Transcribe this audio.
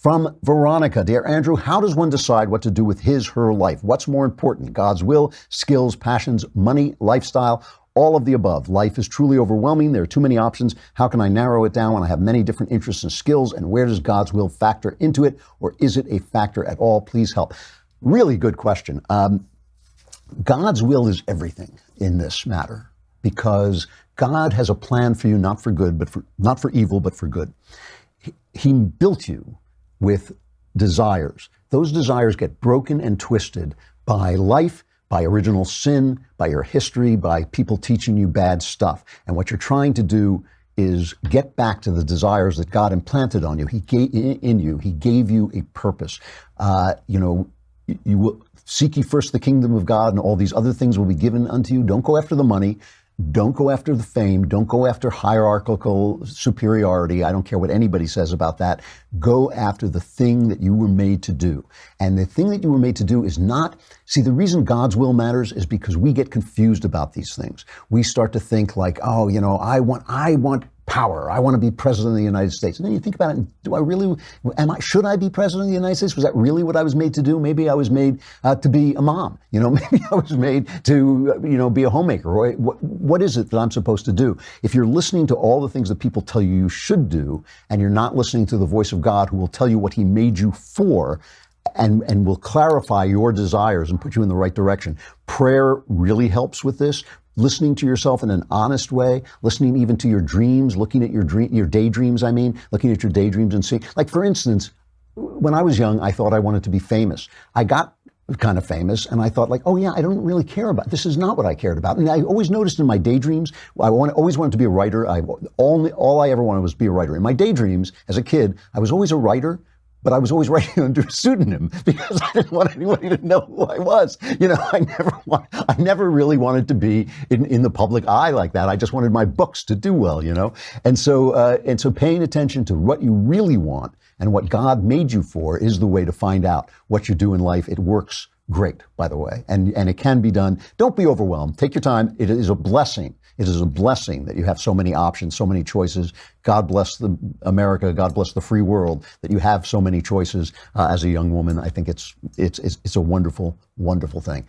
From Veronica, dear Andrew, how does one decide what to do with his/her life? What's more important, God's will, skills, passions, money, lifestyle, all of the above? Life is truly overwhelming. There are too many options. How can I narrow it down when I have many different interests and skills? And where does God's will factor into it? Or is it a factor at all? Please help. Really good question. God's will is everything in this matter, because God has a plan for you, not for good, not for evil, but for good. He built you with desires. Those desires get broken and twisted by life, by original sin, by your history, by people teaching you bad stuff. And what you're trying to do is get back to the desires that God implanted on you. He gave you a purpose. You will seek ye first the kingdom of God, and all these other things will be given unto you. Don't go after the money. Don't go after the fame. Don't go after hierarchical superiority. I don't care what anybody says about that. Go after the thing that you were made to do. And the thing that you were made to do is not, see, the reason God's will matters is because we get confused about these things. We start to think like, oh, I want power. I want to be president of the United States. And then you think about it, should I be president of the United States? Was that really what I was made to do? Maybe I was made to be a mom. Maybe I was made to, be a homemaker. Or what is it that I'm supposed to do? If you're listening to all the things that people tell you you should do, and you're not listening to the voice of God who will tell you what he made you for, and will clarify your desires and put you in the right direction. Prayer really helps with this. Listening to yourself in an honest way, listening even to your dreams, looking at your daydreams, looking at your daydreams and seeing, like, for instance, when I was young, I thought I wanted to be famous. I got kind of famous, and I thought, like, oh yeah, I don't really care about, this is not what I cared about. And I always noticed in my daydreams, I always wanted to be a writer. All I ever wanted was to be a writer. In my daydreams, as a kid, I was always a writer, but I was always writing under a pseudonym because I didn't want anybody to know who I was. I never really wanted to be in the public eye like that. I just wanted my books to do well, And so paying attention to what you really want and what God made you for is the way to find out what you do in life. It works great, by the way, and it can be done. Don't be overwhelmed. Take your time. It is a blessing. It is a blessing that you have so many options, so many choices. God bless America. God bless the free world that you have so many choices as a young woman. I think it's a wonderful, wonderful thing.